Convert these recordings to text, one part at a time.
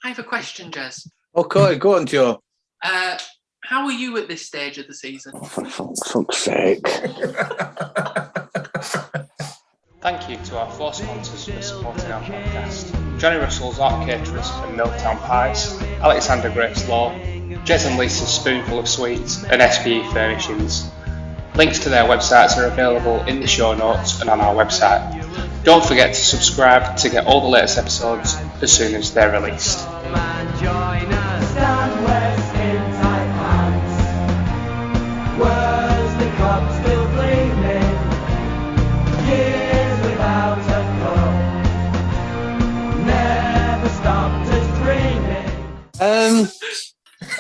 I have a question, Jez. Okay, go on, Joe. How are you at this stage of the season? Oh, for fuck's sake. Thank you to our four sponsors for supporting our podcast. Johnny Russell's Art Caterers and Milltown Pies, Alexander Grace Law, Jez and Lisa's Spoonful of Sweets, and SPE Furnishings. Links to their websites are available in the show notes and on our website. Don't forget to subscribe to get all the latest episodes as soon as they're released.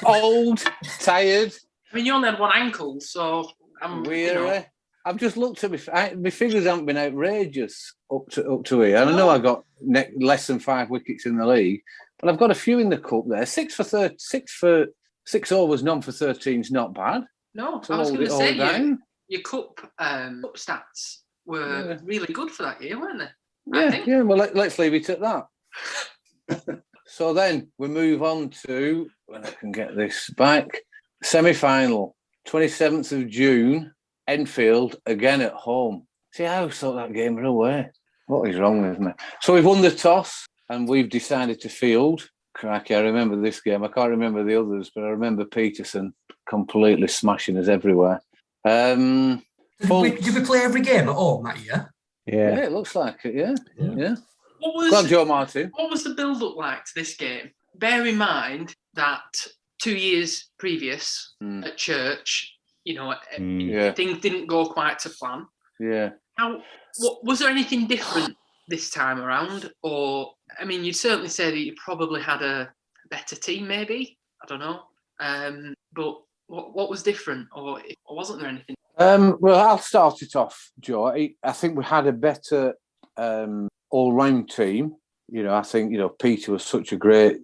Old, tired. I mean, you only had one ankle, so I'm weary. I've just looked at my figures haven't been outrageous up to here. And I know I got less than 5 wickets in the league, but I've got a few in the cup there. 6 overs, none for 13 is not bad. No, I was going to say your cup stats were really good for that year, weren't they? Yeah. Well, let's leave it at that. So then we move on to, when I can get this back, semi-final, 27th of June, Enfield, again at home. See, I always thought that game was away. What is wrong with me? So we've won the toss and we've decided to field. Crikey, I remember this game. I can't remember the others, but I remember Peterson completely smashing us everywhere. Did we play every game at home that year? Yeah, it looks like it, yeah. Go on, Joe Martin. What was the build-up like to this game? Bear in mind that 2 years previous at church, things didn't go quite to plan. Yeah. Was there anything different this time around? Or, I mean, you'd certainly say that you probably had a better team, maybe. I don't know. But what was different? Or wasn't there anything? Well, I'll start it off, Joe. I think we had a better all-round team. I think, Peter was such a great,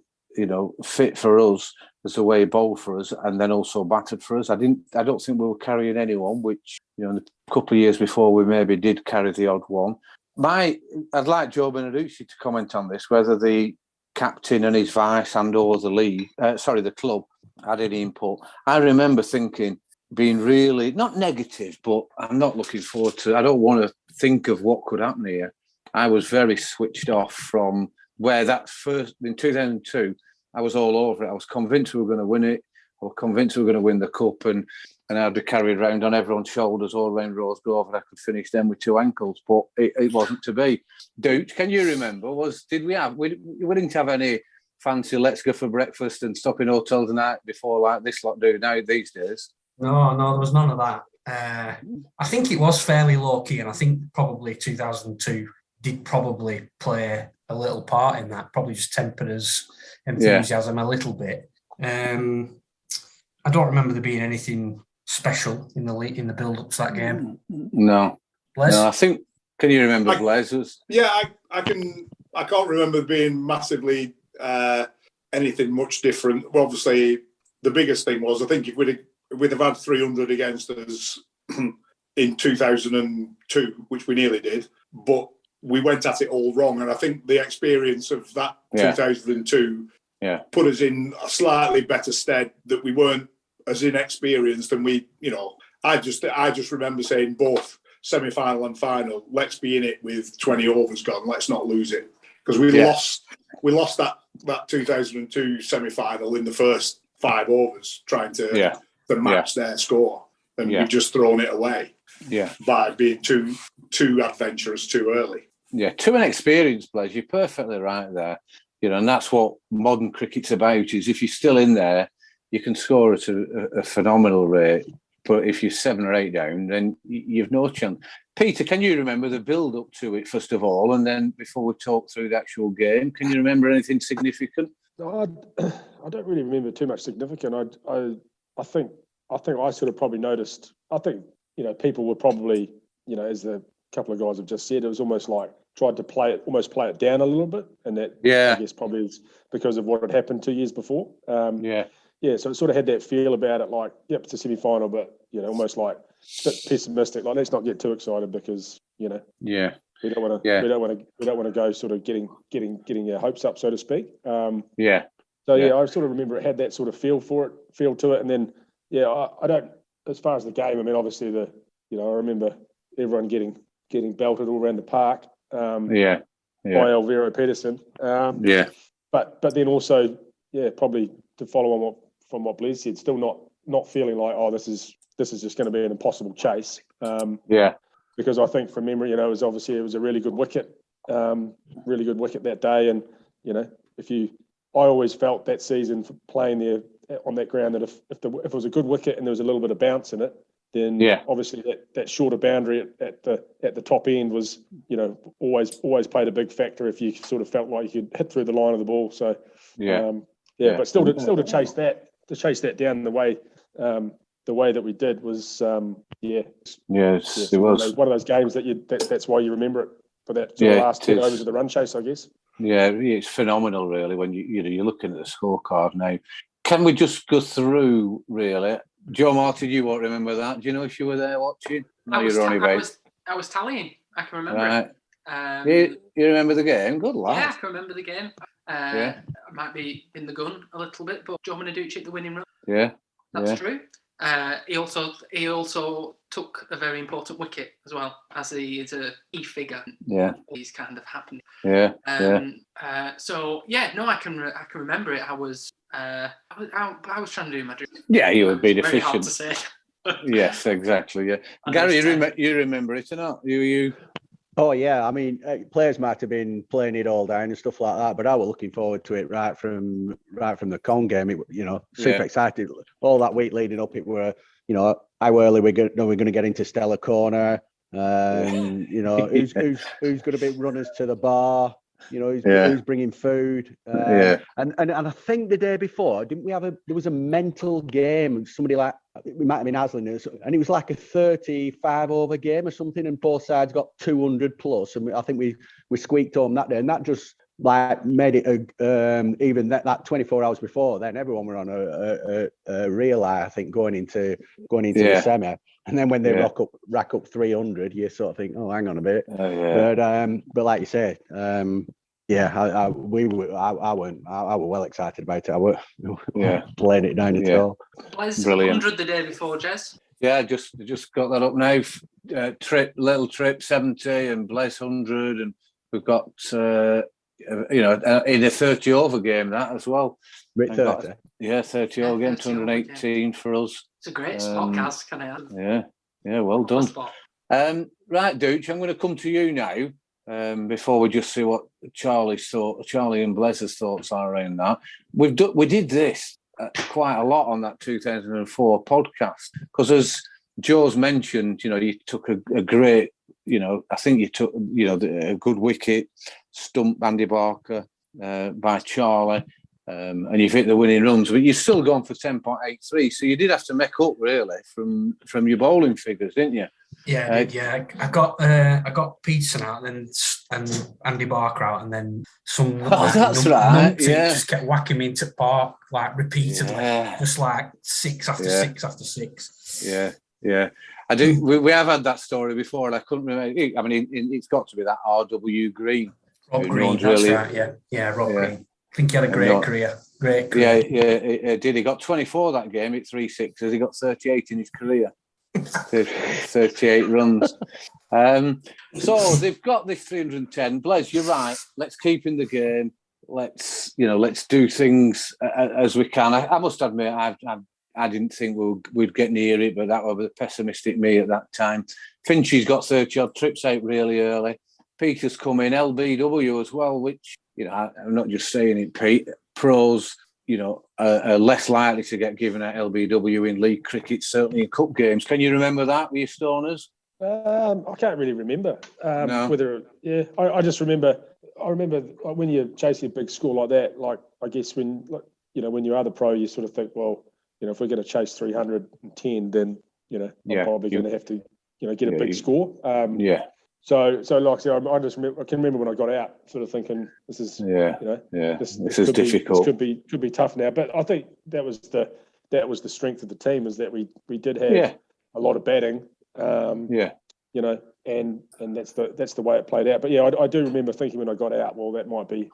fit for us as the way he bowled for us and then also battered for us. I don't think we were carrying anyone, which, in a couple of years before we maybe did carry the odd one. I'd like Joe Beneducci to comment on this, whether the captain and his vice and or the club had any input. I remember thinking, being really, not negative, but I'm not looking forward to, I don't want to think of what could happen here. I was very switched off from where that first, in 2002, I was all over it. I was convinced we were going to win it. I was convinced we were going to win the cup and I'd be carried around on everyone's shoulders all around Rose Grove and I could finish them with 2 ankles, but it wasn't to be. Dooch, can you remember, we didn't have any fancy let's go for breakfast and stop in hotels the night before like this lot do now these days? No, there was none of that. I think it was fairly low-key and I think probably 2002 did probably play a little part in that, probably just tempered his enthusiasm a little bit. I don't remember there being anything special in the build-up to that game. No. Blez? No, I think, can you remember Blez? Yeah, I can. I can't remember being massively anything much different. Well, obviously, the biggest thing was, I think if we'd have had 300 against us in 2002, which we nearly did, but we went at it all wrong. And I think the experience of that 2002 put us in a slightly better stead, that we weren't as inexperienced. And I just remember saying both semi-final and final, let's be in it with 20 overs gone. Let's not lose it. Because we lost that 2002 semi-final in the first 5 overs trying to match their score. And we'd just thrown it away by being too adventurous too early. Yeah, too inexperienced, Blez. You're perfectly right there. And that's what modern cricket's about, is if you're still in there, you can score at a phenomenal rate. But if you're 7 or 8 down, then you've no chance. Peter, can you remember the build-up to it, first of all, and then before we talk through the actual game, can you remember anything significant? No, I don't really remember too much significant. I think I sort of probably noticed. I think people were probably as the couple of guys have just said, it was almost like tried to play it down a little bit, and that I guess probably is because of what had happened 2 years before. So it sort of had that feel about it, like it's a semi-final, but almost like a bit pessimistic. Like, let's not get too excited because we don't want to go sort of getting your hopes up, so to speak. So yeah, I sort of remember it had that sort of feel to it, and then I don't. As far as the game, I mean, obviously I remember everyone getting belted all around the park. By Alvaro Peterson. But then also, probably to follow on from what Blez said, still not feeling like, this is just going to be an impossible chase. Because I think from memory, it was a really good wicket that day, and I always felt that season for playing there on that ground that if it was a good wicket and there was a little bit of bounce in it, then obviously that shorter boundary at the top end was always played a big factor if you sort of felt like you could hit through the line of the ball. So but still to chase that down the way that we did was it was one of those games that's why you remember it for that sort of last 10 overs of the run chase, I guess. Yeah, it's phenomenal, really, when you're looking at the scorecard now. Can we just go through, really? Joe Martin, you won't remember that. Do you know if you were there watching? No, I was tallying. I can remember it. You remember the game? Good lad. Yeah, I can remember the game. I might be in the gun a little bit, but Joe Martin hit the winning run. Yeah, that's true. He also took a very important wicket as well, as he is a key figure. Yeah, he's kind of happening. I can remember it. I was trying to do my dream. Yeah, you were being very efficient. Hard to say. Yes, exactly. Yeah, Gary, you remember it or not? You. Oh yeah, I mean, players might have been playing it all down and stuff like that, but I was looking forward to it right from the Con game. Super excited. All that week leading up, it were how early we're going to get into Stella Corner. Who's going to be runners to the bar. Who's bringing food. And I think the day before, didn't we have there was a mental game. Somebody like, it might have been Aslan, and it was like a 35 over game or something, and both sides got 200 plus, and I think we squeaked home that day, and that just like made it even that 24 hours before then everyone were on a real high, I think, going into the semi, and then when they rack up 300, you sort of think, oh, hang on a bit. But like you say, I were well excited about it. I were playing it down at all. Blez 100 the day before, Jez. Yeah, just got that up now. Little trip 70 and Blez 100, and we've got in a 30 over game that as well. 30. 30 over game, 218 for us. It's a great podcast, can I add? Yeah, well done. Right, Dooch, I'm going to come to you now. Before we just see what Charlie and Blez's thoughts are around that. We did this quite a lot on that 2004 podcast, because as Joe's mentioned, you took a great, I think you took, a good wicket, stumped Andy Barker by Charlie, and you've hit the winning runs, but you've still gone for 10.83, so you did have to make up really from your bowling figures, didn't you? Yeah, I did. Yeah, I got Peterson out, and Andy Barker out, and then some. That's right. Yeah, just kept whacking me into park like repeatedly, just like 6 after 6 after 6. Yeah. I do. We have had that story before, and I couldn't remember. I mean, it's got to be that R.W. Green. Rob Green, that's right. Yeah, Rob Green. I think he had a great career. Yeah, he did. He got 24 that game. Hit 3 sixes. He got 38 in his career. 38 runs. So they've got this 310. Blez, you're right. Let's keep in the game. Let's do things as we can. I must admit, I didn't think we'd get near it, but that was the pessimistic me at that time. Finchy's got 30 odd trips out really early. Peter's come in, LBW as well, which, I'm not just saying it, Pete. Pros, are less likely to get given at LBW in league cricket, certainly in cup games. Can you remember that, were you Stoners? I can't really remember no. whether. Yeah, I just remember. I remember when you're chasing a big score like that. Like, I guess when you're other pro, you sort of think, well, if we're going to chase 310, then I'm probably going to have to get a big score. So like I said, I can remember when I got out, sort of thinking, this is this is difficult. This could be tough now. But I think that was the strength of the team, is that we did have a lot of batting. And that's the way it played out. But I do remember thinking when I got out, well, that might be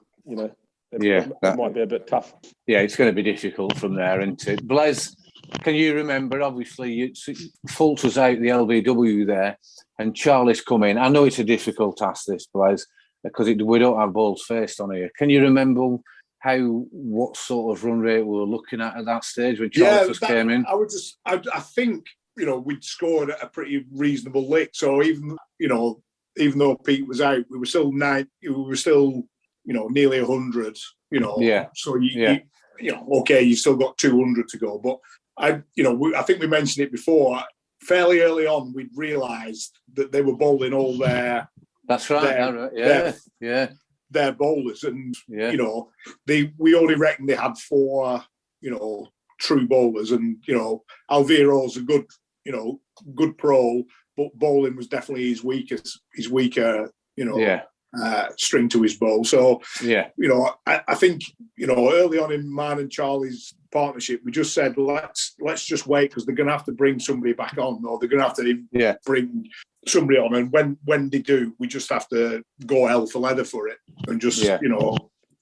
it might be a bit tough. Yeah, it's going to be difficult from there, isn't it? Blez, can you remember? Obviously, Fulton was out the LBW there, and Charlie's come in. I know it's a difficult task, this, Blez, because we don't have balls faced on here. Can you remember what sort of run rate we were looking at that stage when Charlie first came in? I think, we'd scored at a pretty reasonable lick. So even though Pete was out, we were still nearly 100. So you still got 200 to go. But I think we mentioned it before. Fairly early on, we'd realised that they were bowling all their. That's right. Their bowlers, and we only reckoned they had 4, true bowlers, and Alviro's a good pro, but bowling was definitely his weaker string to his bow. So I think early on in mine and Charlie's partnership, we just said let's just wait, because they're going to have to bring somebody back on, or they're going to have to bring somebody on, and when they do, we just have to go hell for leather for it, and just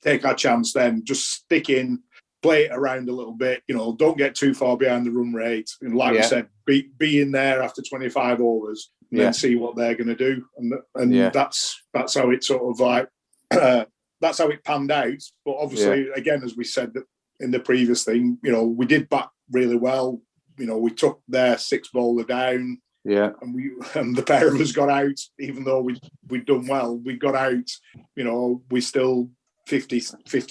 take our chance. Then just stick in, play it around a little bit. Don't get too far behind the run rate, and like I said, be in there after 25 overs, and then see what they're going to do, and that's how it sort of like that's how it panned out. But obviously, again, as we said in the previous thing, we did bat really well. We took their 6 bowler down. Yeah, and the pair of us got out, even though we'd done well. We got out. We still 50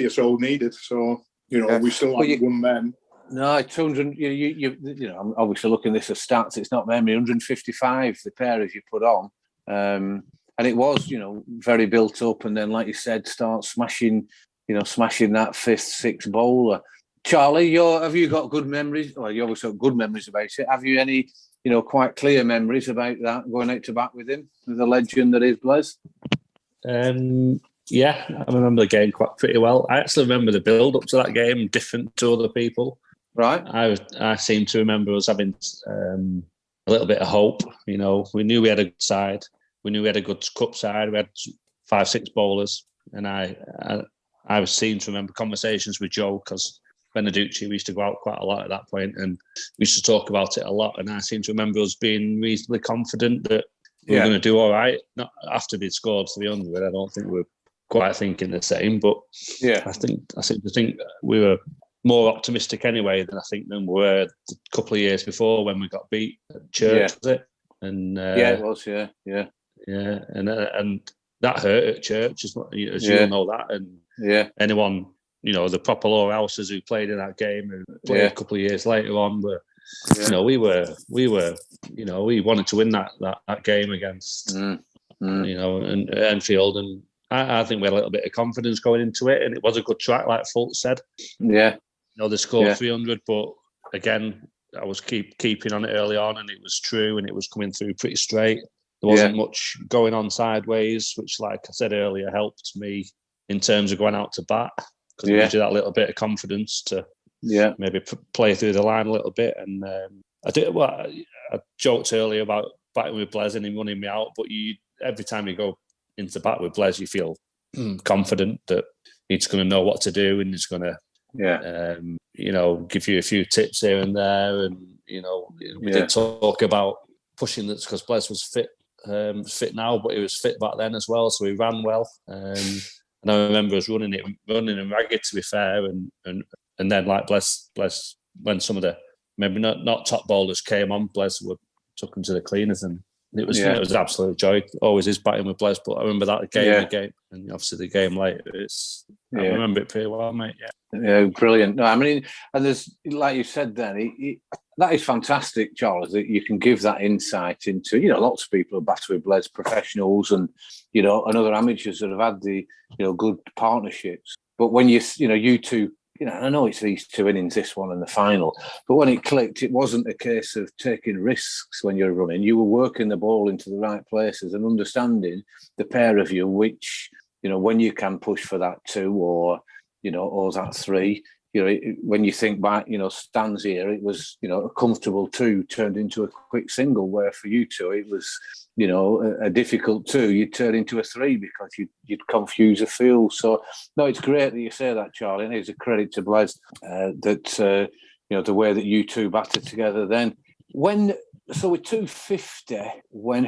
or so needed. So we still had one then. No, 200. I'm obviously looking at this as stats. It's not memory. 155 the pair as you put on, and it was very built up. And then, like you said, start smashing that 5th, 6th bowler. Charlie, have you got good memories? Well, you obviously got good memories about it. Have you any? Quite clear memories about that, going out to bat with him, with the legend that is Blez? Yeah, I remember the game pretty well. I actually remember the build-up to that game different to other people. Right. I seem to remember us having a little bit of hope. We knew we had a good side. We knew we had a good cup side. We had 5, 6 bowlers. And I seem to remember conversations with Joe, because Beneducci, we used to go out quite a lot at that point, and we used to talk about it a lot. And I seem to remember us being reasonably confident that we were going to do all right. Not after we'd scored 300. I don't think we were quite thinking the same, but I seem to think we were more optimistic anyway than we were a couple of years before when we got beat at Church, was it? And it was, and that hurt at Church, as you know that, and anyone. The proper Lowerhouses who played in that game and played a couple of years later on were, we wanted to win that game against, and Enfield, and I think we had a little bit of confidence going into it, and it was a good track, like Fulton said. Yeah. They scored 300, but again, I was keeping on it early on, and it was true, and it was coming through pretty straight. There wasn't much going on sideways, which, like I said earlier, helped me in terms of going out to bat. Because it gives you that little bit of confidence to maybe play through the line a little bit. And I joked earlier about batting with Blez and him running me out, but every time you go into bat with Blez, you feel confident that he's going to know what to do, and he's going to give you a few tips here and there. And we did talk about pushing that, because Blez was fit now, but he was fit back then as well, so he ran well. And I remember us running and ragged, to be fair, and then like Blez, when some of the maybe not top bowlers came on, Blez took them to the cleaners, and it was an absolute joy. Always is batting with Blez, but I remember that game, and obviously the game later. I remember it pretty well, mate. Yeah, brilliant. No, I mean, and there's, like you said, then that is fantastic, Charles, that you can give that insight into, lots of people have batted with Blez, professionals and other amateurs that have had the, good partnerships. But when you two, I know it's these 2 innings, this one and the final, but when it clicked, it wasn't a case of taking risks when you're running. You were working the ball into the right places and understanding the pair of you, which, when you can push for that 2 or that 3, when you think back, Stan's here, it was, a comfortable 2 turned into a quick single, where for you two, it was, a difficult 2, you'd turn into a 3 because you'd confuse the field. So, no, it's great that you say that, Charlie, and it's a credit to Blez that, the way that you two battered together then. So with 250,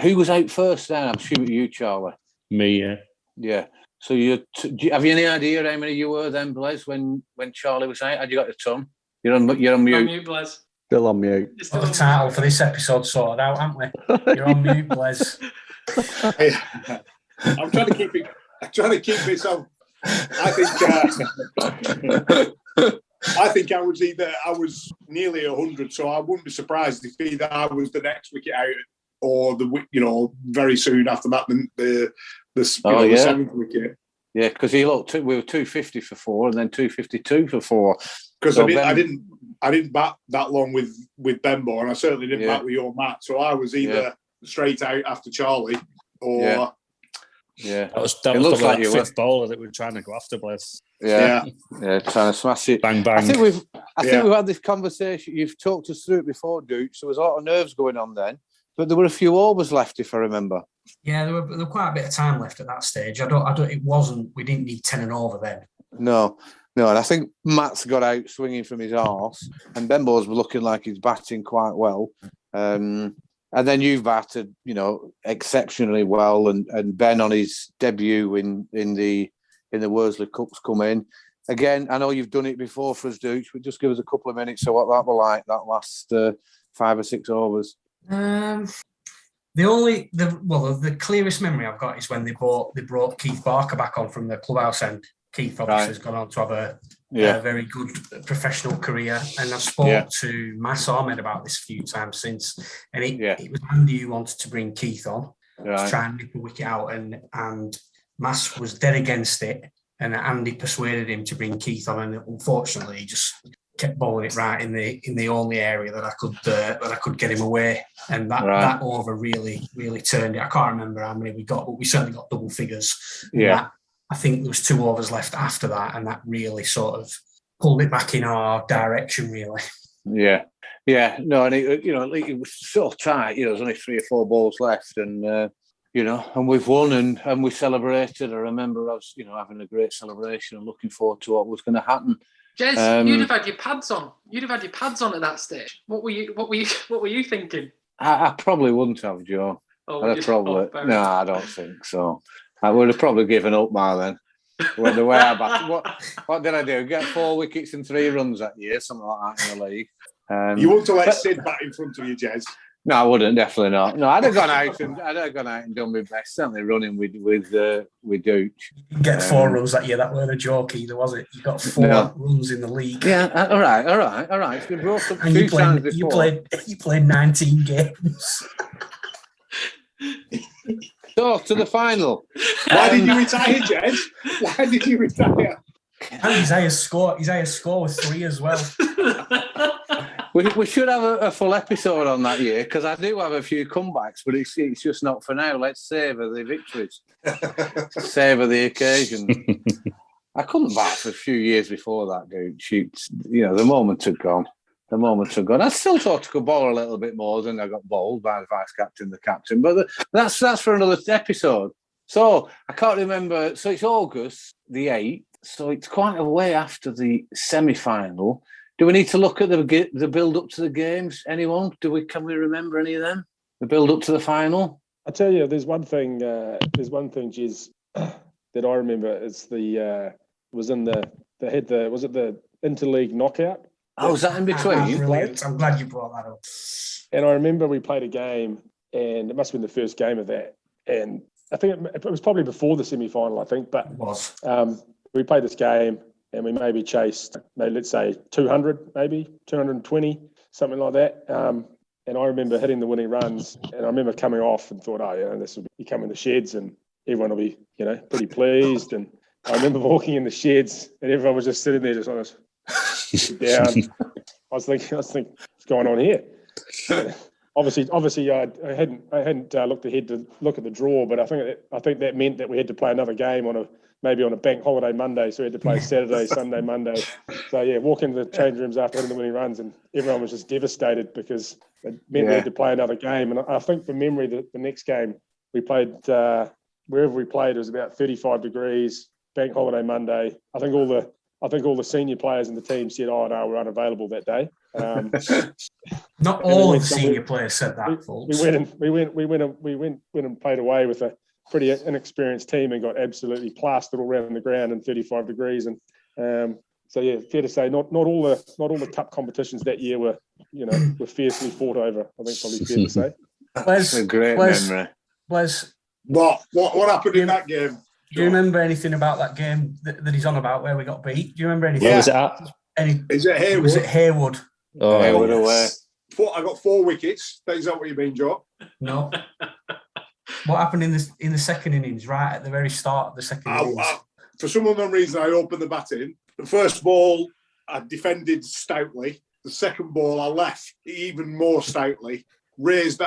who was out first then? I'm assuming you, Charlie. Me, yeah. Yeah. So have you any idea how many you were then, Blez, when Charlie was out? Had you got the ton? You're on mute. On mute, Blez. Still on mute. Got the title for this episode sorted out, haven't we? You're on mute, Blez. I'm trying to keep it. I'm trying to keep myself. I think I was nearly 100, so I wouldn't be surprised if either I was the next wicket out or very soon after that the 7th wicket. Yeah, because we were 250 for 4 and then 252 for 4. Because I didn't bat that long with Benbow, and I certainly didn't bat with your Matt. So I was either straight out after Charlie or that was looks like your 5th bowler that we were trying to go after, Blez. Yeah, trying to smash it. Bang bang. I think we've had this conversation. You've talked us through it before, Duke. So there was a lot of nerves going on then, but there were a few overs left, if I remember. Yeah, there were quite a bit of time left at that stage. We didn't need 10 and over then. No, and I think Matt's got out swinging from his arse, and Benbow's looking like he's batting quite well. And then you've batted, exceptionally well, and Ben on his debut in the Worsley Cup's come in. Again, I know you've done it before for us, Duke, but just give us a couple of minutes of what that were like, that last 5 or 6 overs. The clearest memory I've got is when they brought Keith Barker back on from the clubhouse end. Keith obviously has gone on to have a very good professional career, and I've spoke to Mas Ahmed about this a few times since, and it was Andy who wanted to bring Keith on to try and nip a wicket out, and Mas was dead against it, and Andy persuaded him to bring Keith on, and unfortunately he just kept bowling it right in the only area that I could get him away, and that over really turned it. I can't remember how many we got, but we certainly got double figures. I think there was 2 overs left after that, and that really sort of pulled it back in our direction, really. Yeah. No, and it was so tight. There's only 3 or 4 balls left, and and we've won, and we celebrated. I remember I was, having a great celebration and looking forward to what was going to happen. Jez, you'd have had your pads on. You'd have had your pads on at that stage. What were you thinking? I probably wouldn't have, Joe. No, I don't think so. I would have probably given up by then. The way I batted. What did I do? Get 4 wickets and 3 runs that year, something like that in the league. You wouldn't have let Sid bat in front of you, Jez? No, I wouldn't. Definitely not. No, I'd have gone out and done my best. Certainly running with Duke. You get 4 runs that year. That weren't a joke either, was it? You got 4 runs in the league. Yeah. All right. It's been brought up a few times before. You played 19 games. So, to the final. Why did you retire, Jez? Why did you retire? And his highest score was 3 as well. We should have a full episode on that year, because I do have a few comebacks, but it's just not for now. Let's savour the victories. Savour the occasion. I couldn't bat for a few years before that, dude. The moment had gone. I still thought I could bowl a little bit more than I got bowled by the vice captain, the captain. But that's for another episode. So I can't remember. So it's August the 8th. So it's quite a way after the semi-final. Do we need to look at the build up to the games? Anyone? Can we remember any of them? The build up to the final. I tell you, there's one thing, Jez, that I remember. It's the interleague knockout. Oh, was that in between? Brilliant. I'm glad you brought that up. And I remember we played a game, and it must have been the first game of that. And I think it was probably before the semi-final, I think. But it was. We played this game, and we maybe chased, let's say 200, maybe 220, something like that. And I remember hitting the winning runs, and I remember coming off and thought, this will be coming the sheds, and everyone will be, pretty pleased. And I remember walking in the sheds, and everyone was just sitting there, just on us. Down. I was thinking, what's going on here? Obviously, I hadn't looked ahead to look at the draw, but I think that meant that we had to play another game on maybe on a bank holiday Monday, so we had to play Saturday, Sunday, Monday. So yeah, walk into the change rooms after hitting the winning runs, and everyone was just devastated because it meant we had to play another game. And I think from memory, the next game we played, wherever we played, it was about 35 degrees, bank holiday Monday. I think all the senior players in the team said, "Oh no, we're unavailable that day." Not all of the senior players said that. We went and played away with a pretty inexperienced team and got absolutely plastered all around the ground in 35 degrees. And so yeah, fair to say, not all the cup competitions that year were fiercely fought over. I think probably fair to say. That's a great memory. Blez, what happened in that game? Do you remember anything about that game that he's on about where we got beat? Do you remember anything? Where was it at? Is it Haywood? Was it Haywood? Oh, Haywood away. I got 4 wickets. Is that what you mean, Joe? No. What happened in the second innings, right at the very start of the second innings? For some unknown reason, I opened the batting. The first ball, I defended stoutly. The second ball, I left even more stoutly. Raised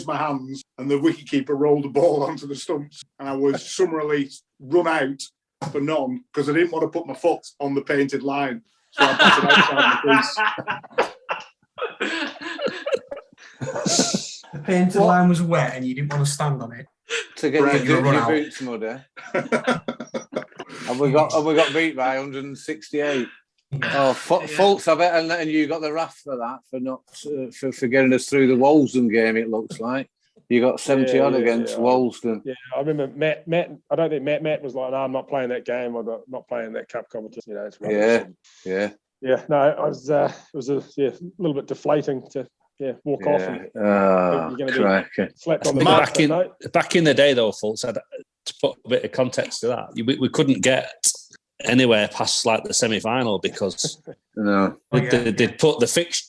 my hands, and the wicketkeeper rolled the ball onto the stumps, and I was summarily run out for none because I didn't want to put my foot on the painted line, so I batted outside the crease. The painted line was wet, and you didn't want to stand on it to get your boots muddy. And we got beat by 168. Oh, Fultz, I bet, and you got the wrath for that for getting us through the Wolsden game. It looks like you got 70 odd against Wolsden. Yeah, I remember Matt. I don't think Matt was like, "No, I'm not playing that game. I'm not playing that cup competition." It's rubbish. Yeah. No, it was a little bit deflating to walk off. And you're going to be slapped on the back in the day, though, Fultz, to put a bit of context to that, we couldn't get anywhere past like the semi-final because they'd put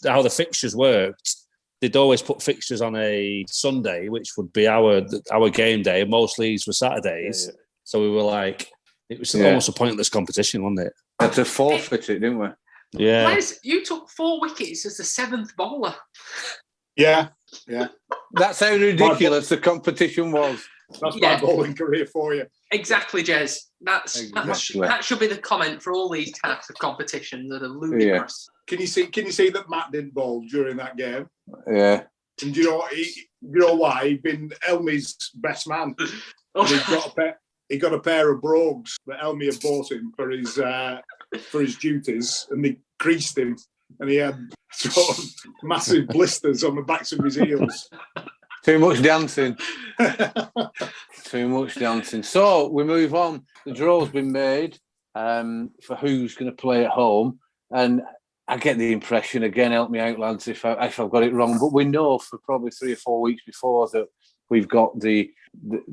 how the fixtures worked. They'd always put fixtures on a Sunday, which would be our game day. Most leagues were Saturdays, so we were like, it was almost a pointless competition, wasn't it? Had to forfeit it, didn't we? Yeah. Blez, you took 4 wickets as the 7th bowler. Yeah. That's how ridiculous the competition was. That's my bowling career for you. Exactly, Jez. That should be the comment for all these types of competitions that are ludicrous. Can you see that Matt didn't bowl during that game? Yeah. And do you know why? He'd been Elmy's best man. He got a pair of brogues that Elmy had bought him for his duties, and they creased him, and he had sort of massive blisters on the backs of his heels. Too much dancing. So we move on. The draw's been made for who's going to play at home, and I get the impression, again, help me out, lads, if I've got it wrong, but we know for probably 3 or 4 weeks before that we've got the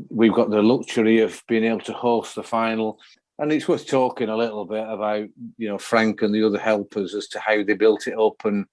luxury of being able to host the final. And it's worth talking a little bit about, Frank and the other helpers as to how they built it up and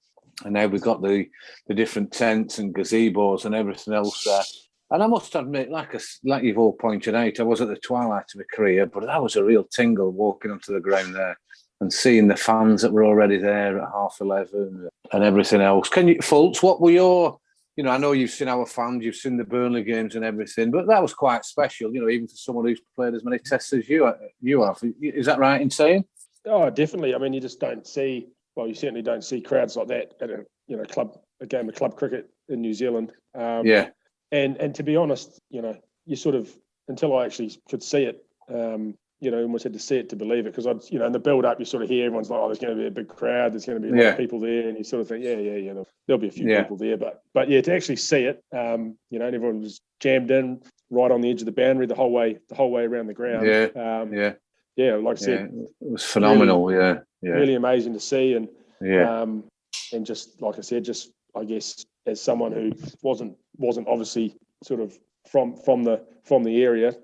now we've got the different tents and gazebos and everything else there. And I must admit, like you've all pointed out, I was at the twilight of my career, but that was a real tingle walking onto the ground there and seeing the fans that were already there at 11:30 and everything else. Fultz, what were your, I know you've seen our fans, you've seen the Burnley games and everything, but that was quite special, even for someone who's played as many tests as you have. Is that right in saying? Oh, definitely. I mean, you just don't see, you certainly don't see crowds like that at a game of club cricket in New Zealand. And to be honest, you sort of, until I actually could see it, almost had to see it to believe it, because in the build up you sort of hear everyone's like, there's going to be a big crowd, there's going to be a lot of people there, and you sort of think, there'll be a few people there, but to actually see it, and everyone was jammed in right on the edge of the boundary the whole way around the ground. Like I said, it was phenomenal. Really amazing to see, and just like I said, I guess as someone who wasn't obviously sort of from the area,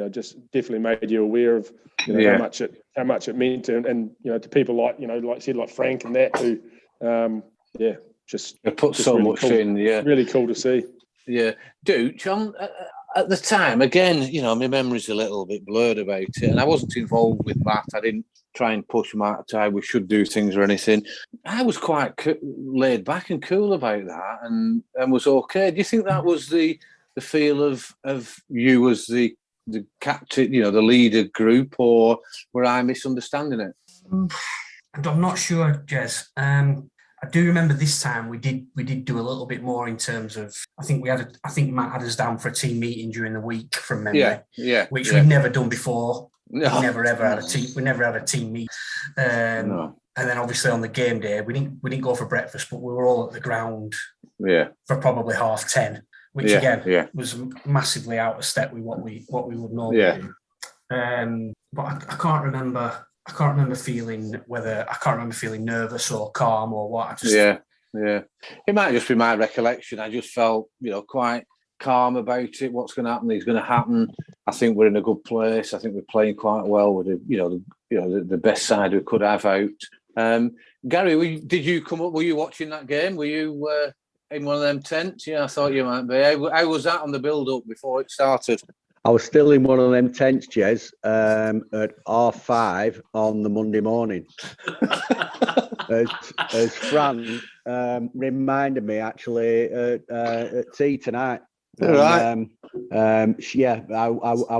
just definitely made you aware of how much it meant, and to people like like I said, like Frank and that, who just it put so really much cool, in. Really cool to see. Dooch, at the time, again, my memory's a little bit blurred about it, and I wasn't involved with Matt. I didn't try and push Matt to how we should do things or anything. I was quite laid back and cool about that, and was okay. Do you think that was the feel of you as the the captain, the leader group, or were I misunderstanding it? I'm not sure, Jez. I do remember this time we did do a little bit more in terms of. I think Matt had us down for a team meeting during the week from memory. Which we'd never done before. No. We never ever had a team. We never had a team meet. No. And then obviously on the game day, we didn't go for breakfast, but we were all at the ground. For probably 10:30, which again was massively out of step with what we would normally do. But I can't remember. I can't remember feeling nervous or calm or what. I just It might just be my recollection. I just felt quite calm about it. What's going to happen is going to happen. I think we're in a good place. I think we're playing quite well with the best side we could have out. Gary, did you come up? Were you watching that game? Were you in one of them tents? Yeah, I thought you might be. How was that on the build-up before it started? I was still in one of them tents, Jez, at R5 on the Monday morning. as Fran reminded me, actually, at tea tonight. Right. I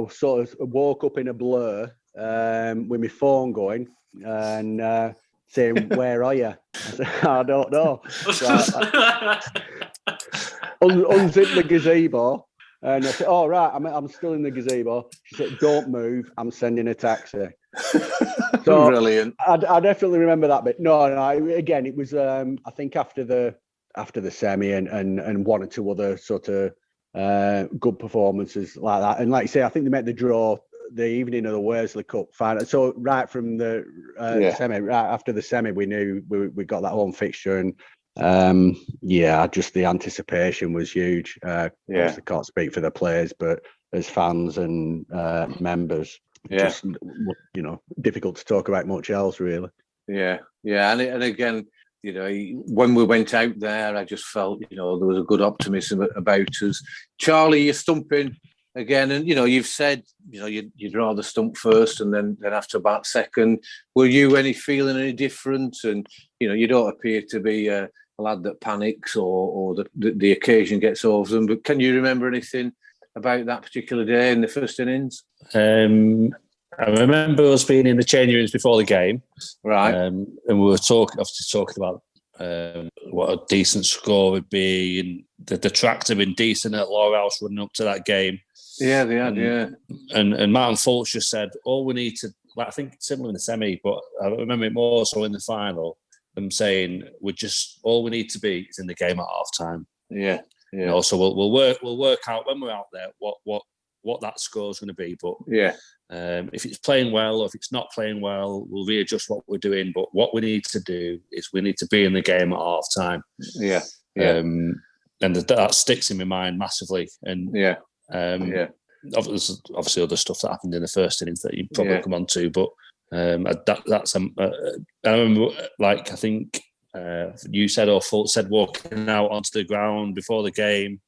sort of woke up in a blur with my phone going and saying, "Where are you?" I said, "I don't know." So unzipped the gazebo. And I said, "Oh, right, I'm still in the gazebo." She said, "Don't move, I'm sending a taxi." So brilliant. I definitely remember that bit. No, again, it was, I think after the semi and one or two other sort of good performances like that. And like you say, I think they made the draw the evening of the Worsley Cup final. So right from the semi, right after the semi, we knew we got that home fixture. And just the anticipation was huge. Obviously can't speak for the players, but as fans and members, just difficult to talk about much else really. And again, when we went out there, I just felt there was a good optimism about us. Charlie, you're stumping again, and you've said you'd rather stump first and then after about second. Were you feeling any different? And you don't appear to be a lad that panics or the occasion gets over them. But can you remember anything about that particular day in the first innings? I remember us being in the changing rooms before the game, right? And we were talking about what a decent score would be, and the tracks have been decent at Lowerhouse running up to that game. Yeah, they had, And Martin Fultz just said, all we need to, I think similar in the semi, but I remember it more so in the final. Them saying all we need to be is in the game at half time. So we'll work out when we're out there what that score is going to be. But if it's playing well or if it's not playing well, we'll readjust what we're doing. But what we need to do is we need to be in the game at half time. And that sticks in my mind massively. And obviously other stuff that happened in the first innings that you probably come on to, but. I remember, I think you said or Fultz said walking out onto the ground before the game.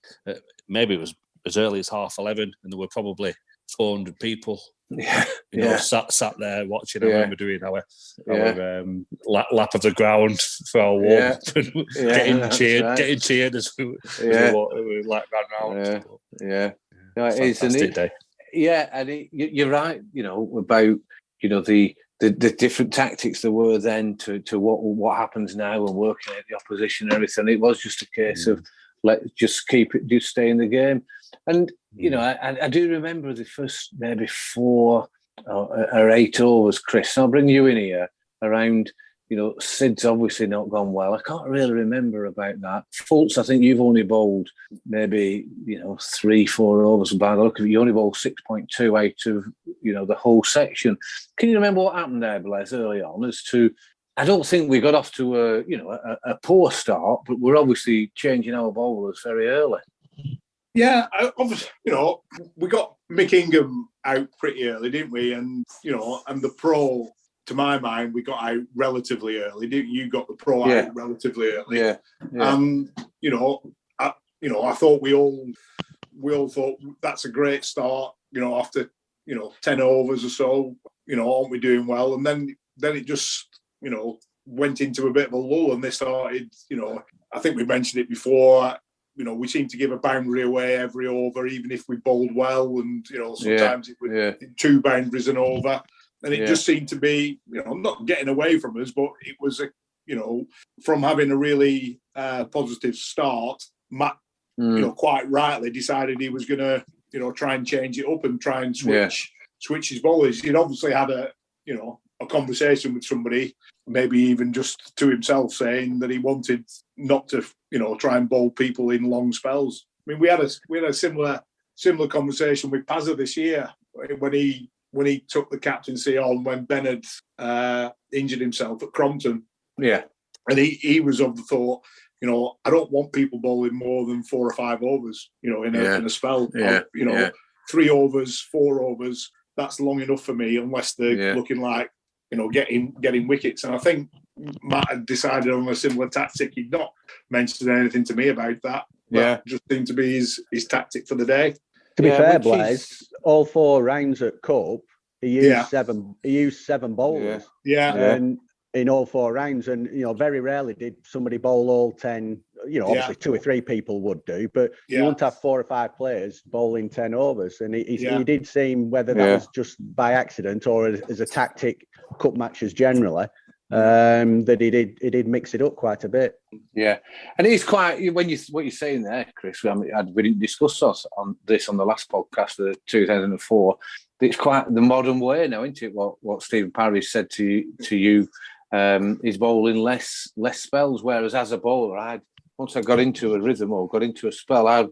Maybe it was as early as 11:30, and there were probably 400 people. Sat there watching. I remember doing our lap of the ground for our warm up and getting cheered as we ran round. It is, isn't it? Yeah, and you're right. About. The different tactics there were then to what happens now and working at the opposition and everything. It was just a case of let's just keep it, just stay in the game. And I do remember the first maybe 4 or 8 overs, Chris. I'll bring you in here around. Sid's obviously not gone well. I can't really remember about that. Fultz, I think you've only bowled maybe 3-4 overs. By the look of it, you only bowled 6.2 out of the whole section. Can you remember what happened there, Blez, early on? I don't think we got off to a poor start, but we're obviously changing our bowlers very early. Yeah, obviously, we got Mick Ingham out pretty early, didn't we? And and the pro. To my mind, we got out relatively early. Didn't you? Got the pro out relatively early. And I thought we all thought that's a great start. After 10 overs or so, aren't we doing well? And then it just went into a bit of a lull, and they started. I think we mentioned it before. we seemed to give a boundary away every over, even if we bowled well, and sometimes it was 2 boundaries and over, and it just seemed to be not getting away from us, but it was from having a really positive start, Matt quite rightly decided he was going to try and change it up and try and switch his bowlers. He'd obviously had a conversation with somebody, maybe even just to himself, saying that he wanted not to try and bowl people in long spells. I mean, we had a similar conversation with Pazza this year when he took the captaincy on when Ben had injured himself at Crompton. Yeah, and he was of the thought, I don't want people bowling more than 4 or 5 overs, in a spell. 3 overs, 4 overs, that's long enough for me, unless they're looking like getting wickets. And I think Matt had decided on a similar tactic. He'd not mentioned anything to me about that. That just seemed to be his tactic for the day. To be fair, Blez, all 4 rounds at Cup, he used 7. He used 7 bowlers. And in all 4 rounds, and very rarely did somebody bowl all 10. Obviously 2 or 3 people would do, but you won't have 4 or 5 players bowling 10 overs. And he did seem, whether that was just by accident or as a tactic, Cup matches generally, that he did mix it up quite a bit. Yeah, and he's quite, what you're saying there, Chris. We didn't discuss on the last podcast, the 2004. It's quite the modern way now, isn't it? What Stephen Parrish said to you. He's bowling less spells, whereas as a bowler, once I got into a rhythm or got into a spell, I'd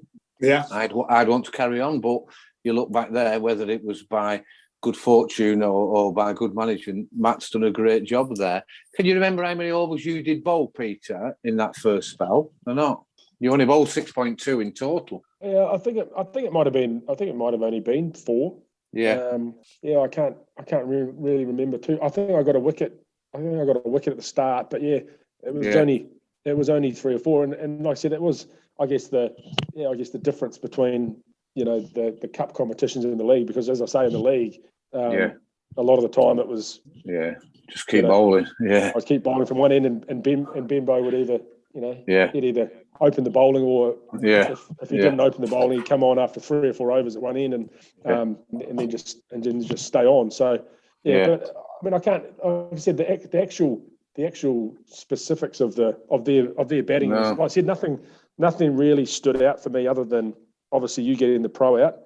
want to carry on. But you look back there, whether it was by good fortune or by good management, Matt's done a great job there. Can you remember how many overs you did bowl, Peter, in that first spell or not? You only bowled 6.2 in total. Yeah, I think it might have been. I think it might have only been 4. Yeah. I can't really remember too. I think I got a wicket. I got a wicket at the start, but it was only 3 or 4, and like I said, it was I guess the difference between the cup competitions in the league, because as I say, in the league, a lot of the time it was just keep bowling. I'd keep bowling from one end, and Bimbo would either he'd either open the bowling, or if he didn't open the bowling, he'd come on after 3 or 4 overs at one end, and then just stay on. So but I mean, I can't. Like I said, the actual specifics of their batting. Like I said, nothing really stood out for me, other than obviously you getting the pro out.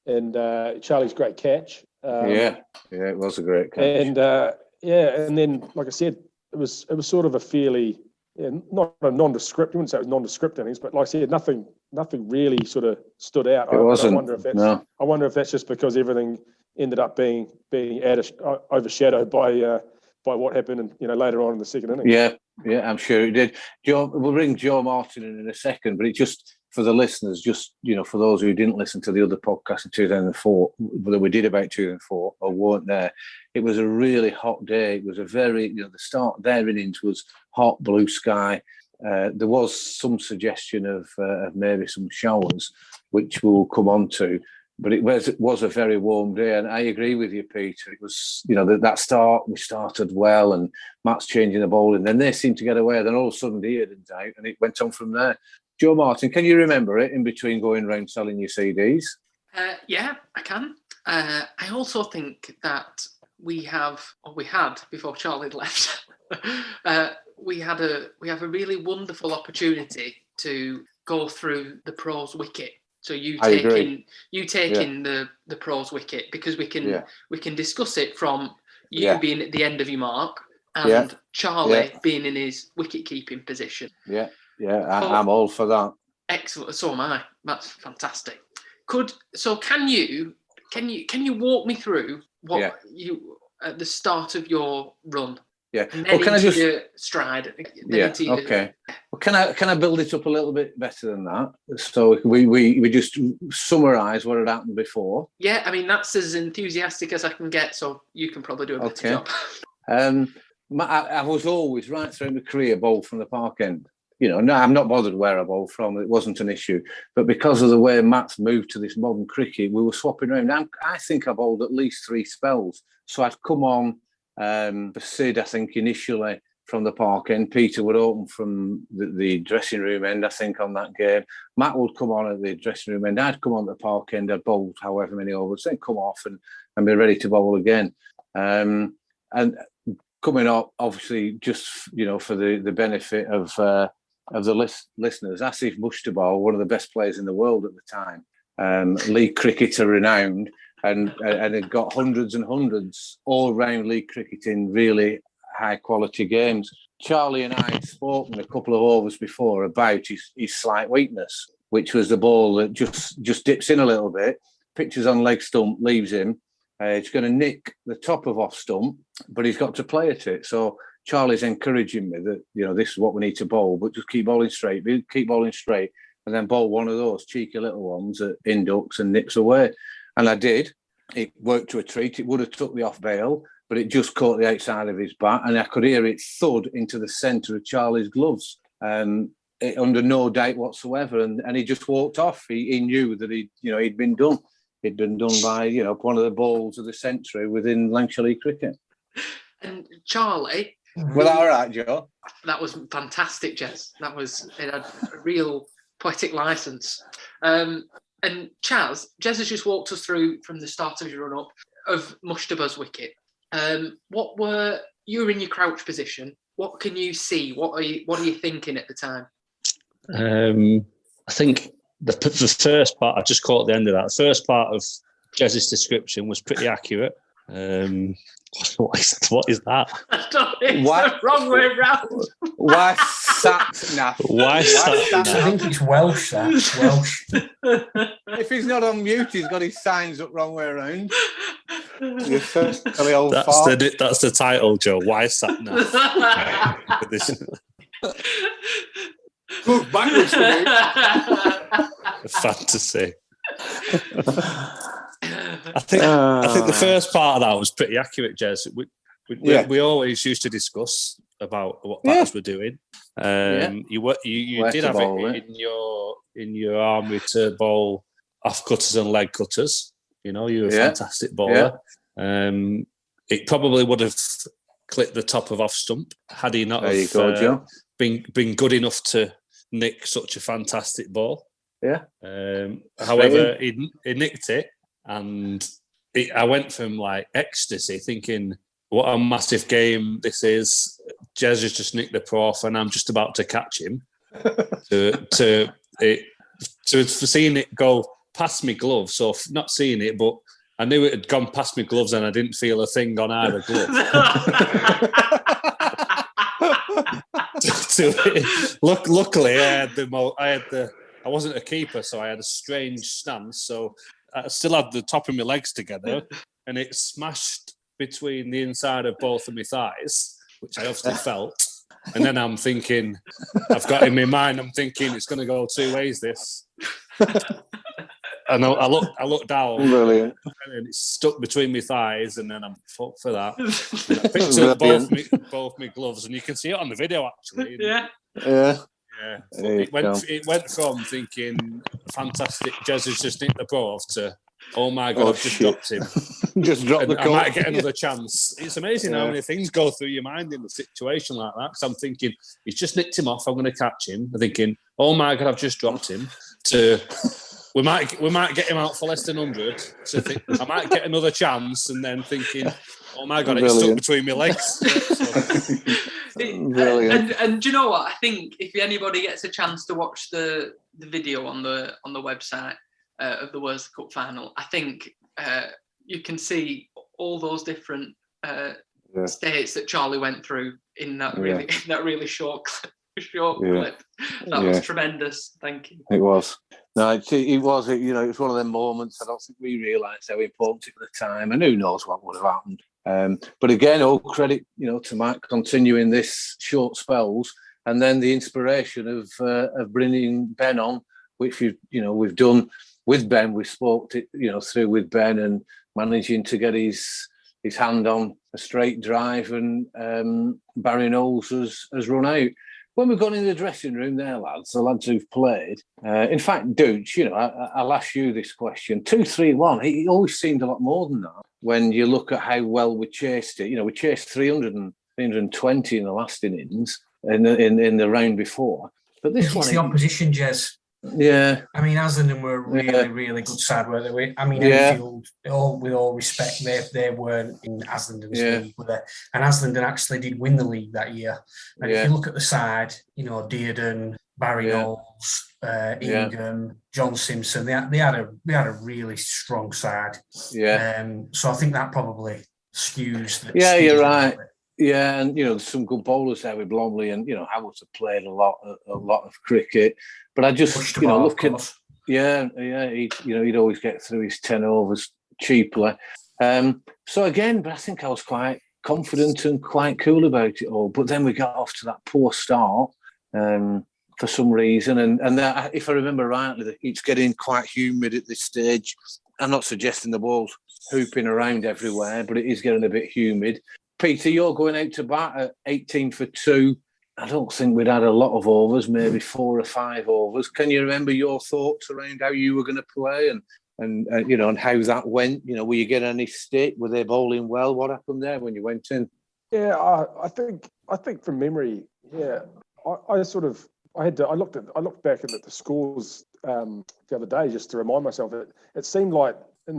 And Charlie's great catch. It was a great catch. And and then like I said, it was sort of a fairly not a nondescript. You wouldn't say it was nondescript innings, but like I said, nothing really sort of stood out. It wasn't. I wonder if that's just because everything ended up being overshadowed by what happened, later on in the second innings. Yeah, I'm sure it did. We'll bring Joe Martin in a second, but it just, for the listeners, for those who didn't listen to the other podcast in 2004 that we did about 2004 or weren't there, it was a really hot day. It was a very, the start of their innings was hot, blue sky. There was some suggestion of maybe some showers, which we'll come on to. But it was a very warm day, and I agree with you, Peter. It was, that start, we started well, and Matt's changing the bowling. Then they seemed to get away. Then all of a sudden, he didn't out, and it went on from there. Joe Martin, can you remember it in between going around selling your CDs? Yeah, I can. I also think that we had before Charlie left. we have a really wonderful opportunity to go through the pros wicket. So you taking the pros wicket, because we can discuss it from you being at the end of your mark and Charlie being in his wicket keeping position. I'm all for that. Excellent. So am I. That's fantastic. Can you walk me through what you at the start of your run? Yeah. Well, can I just stride? Okay. Well, can I build it up a little bit better than that? So we just summarise what had happened before. Yeah, I mean that's as enthusiastic as I can get. So you can probably do a better job. I was always right throughout my career bowled from the park end. No, I'm not bothered where I bowled from. It wasn't an issue. But because of the way Matt's moved to this modern cricket, we were swapping around. I think I bowled at least 3 spells. So I'd come on. For Sid, I think initially from the park end. Peter would open from the dressing room end, I think, on that game. Matt would come on at the dressing room end. I'd come on the park end. I'd bowl however many overs, then come off and be ready to bowl again. And coming up, obviously, just for the benefit of the listeners, Asif Mushtabal, one of the best players in the world at the time, league cricketer renowned, and had got hundreds and hundreds all round league cricket in really high quality games. Charlie and I had spoken a couple of overs before about his slight weakness, which was the ball that just dips in a little bit, pitches on leg stump, leaves him. It's going to nick the top of off stump, but he's got to play at it. So Charlie's encouraging me that, this is what we need to bowl, but just keep bowling straight, and then bowl one of those cheeky little ones at inducts and nips away. And I did. It worked to a treat. It would have took the off bail, but it just caught the outside of his bat, and I could hear it thud into the centre of Charlie's gloves, under no doubt whatsoever. And he just walked off. He knew that he'd been done. He'd been done by one of the balls of the century within Lancashire League cricket. And Charlie, well, all right, Joe. That was fantastic, Jez. It had a real poetic license. And Chaz, Jez has just walked us through from the start of your run up of Mushtaba's wicket. You were in your crouch position. What can you see? What are you thinking at the time? I think the first part, I just caught the end of that. The first part of Jez's description was pretty accurate. What is that? I don't think it's the wrong way round. Why sat naff? Why sat naff? I think it's Welsh, that. Welsh. If he's not on mute, he's got his signs up wrong way around. That's the title, Joe. Why sat naff? Look backwards for me. Fantasy. I think the first part of that was pretty accurate, Jez. We always used to discuss about what batters were doing. You did have it in your armory to bowl off cutters and leg cutters. You were a fantastic bowler. It probably would have clipped the top of off stump had he not been good enough to nick such a fantastic ball. Yeah. However, he nicked it, and I went from like ecstasy, thinking, "What a massive game this is!" Jez has just nicked the prof, and I'm just about to catch him. to seeing it go past my glove, so not seeing it, but I knew it had gone past my gloves, and I didn't feel a thing on either glove. Luckily, I wasn't a keeper, so I had a strange stance. So I still had the top of my legs together, and it smashed between the inside of both of my thighs, which I obviously felt. And then I'm thinking, I've got in my mind, I'm thinking it's going to go two ways. This, and I looked down, brilliant, and it's stuck between my thighs, and then I'm fucked for that. And I picked up both my gloves, and you can see it on the video actually. Yeah. It went from thinking fantastic, Jez has just nicked the pro off to, oh my God, I've just dropped him. Just dropped the I might get another chance. It's amazing how many things go through your mind in a situation like that. Because I'm thinking, he's just nicked him off, I'm going to catch him. I'm thinking, oh my God, I've just dropped him. To we might get him out for less than 100. So I might get another chance, and then thinking, oh my God, it's stuck between my legs. And do you know what? I think if anybody gets a chance to watch the video on the website of the World Cup final, I think you can see all those different states that Charlie went through in that really short clip. That was tremendous. Thank you. It was. No, it was. It was one of them moments. I don't think we realised how important it was at the time, and who knows what would have happened. But again, all credit, to Matt continuing this short spells, and then the inspiration of bringing Ben on, which we've done with Ben. We spoke through with Ben and managing to get his hand on a straight drive, and Barry Knowles has run out. When we've gone in the dressing room there, lads, the lads who've played, in fact, Dooch, I'll ask you this question. 2-3-1, it always seemed a lot more than that when you look at how well we chased it. We chased 300 and 320 in the last innings in the round before. But this one, it's the opposition, Jez. Yeah. I mean, Aslandon were a really, really good side, weren't they? I mean, Enfield, with all respect, they weren't in Aslandon's league, were they? And Aslandon actually did win the league that year. And if you look at the side, Dearden, Barry Knowles, Ingham, John Simpson, they had a really strong side. Yeah. So I think that probably skews. You're right. Yeah, and there's some good bowlers there with Blomley, and Howard have played a lot of cricket. But I just look at he'd always get through his 10 overs cheaply. So again, but I think I was quite confident and quite cool about it all. But then we got off to that poor start for some reason, and that, if I remember rightly, it's getting quite humid at this stage. I'm not suggesting the ball's hooping around everywhere, but it is getting a bit humid. Peter, you're going out to bat at 18 for 2. I don't think we'd had a lot of overs, maybe 4 or 5 overs. Can you remember your thoughts around how you were going to play and how that went? Were you getting any stick? Were they bowling well? What happened there when you went in? Yeah, I think from memory, I looked back at the scores the other day just to remind myself that it seemed like in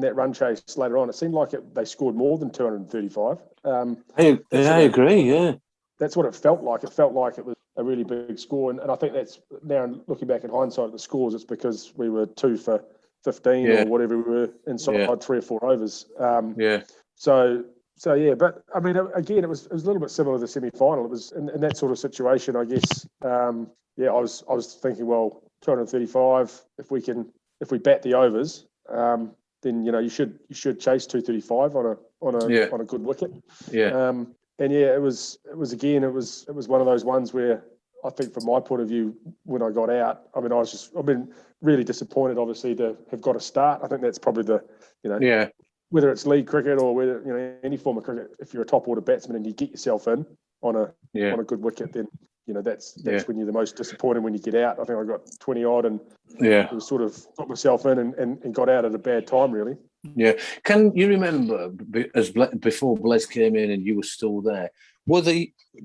that run chase later on, it seemed like they scored more than 235. I agree. Yeah, that's what it felt like. It felt like it was a really big score, and I think that's now looking back in hindsight at the scores, it's because we were 2 for 15 or whatever we were inside 3 or 4 overs. So yeah, but I mean, again, it was a little bit similar to the semi-final. It was in that sort of situation, I guess. I was thinking, well, 235. If we bat the overs, then you should chase 235 on a good wicket. Yeah. It was one of those ones where I think, from my point of view, when I got out, I mean, I've been really disappointed, obviously, to have got a start. I think that's probably whether it's league cricket or whether any form of cricket, if you're a top order batsman and you get yourself in on a good wicket, then that's when you're the most disappointed, when you get out. I think I got 20 odd and was sort of got myself in and got out at a bad time, really. Yeah. Can you remember before Blez came in and you were still there?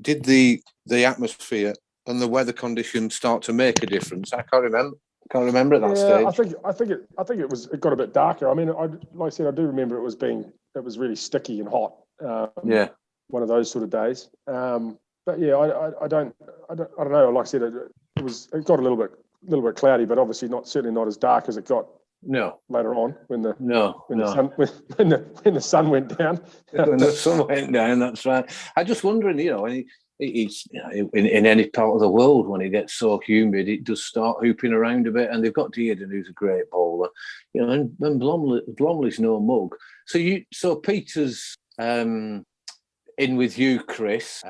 Did the atmosphere and the weather conditions start to make a difference? I can't remember at that stage. I think it got a bit darker. I mean, like I said, I do remember it was really sticky and hot. One of those sort of days. But yeah, I don't know. Like I said, it got a little bit cloudy, but obviously certainly not as dark as it got. Later on, when the sun went down. When the sun went down, that's right. I'm just wondering, it's in any part of the world, when it gets so humid, it does start hooping around a bit. And they've got Dearden, who's a great bowler, and Blomley's no mug. So Peter's in with you, Chris.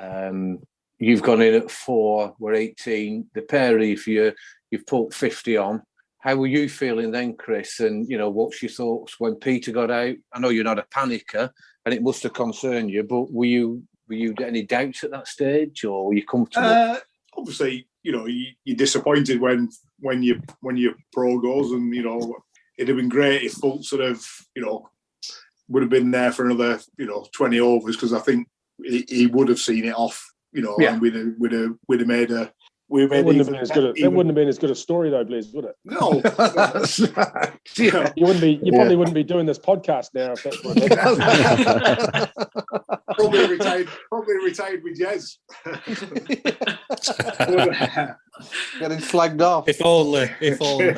You've gone in at 4. We're 18. The pair of you've put 50 on. How were you feeling then, Chris? And what's your thoughts when Peter got out? I know you're not a panicker, and it must have concerned you. But were you any doubts at that stage, or were you comfortable? Obviously, you're disappointed when your pro goes, and it'd have been great if Fulton sort of would have been there for another 20 overs, because I think he would have seen it off. And we'd have made a. It wouldn't have been as good a story, though, Blez, would it? No, that's right. Yeah. You probably wouldn't be doing this podcast now if that's what it is. Probably retired with Jez. Getting slagged off. If only. If only.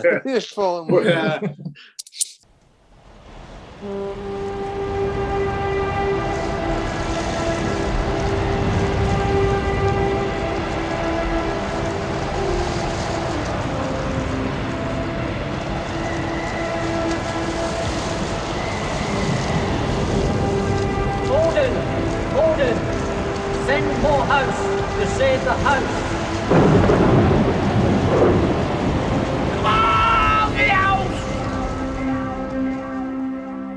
Send more house to save the house.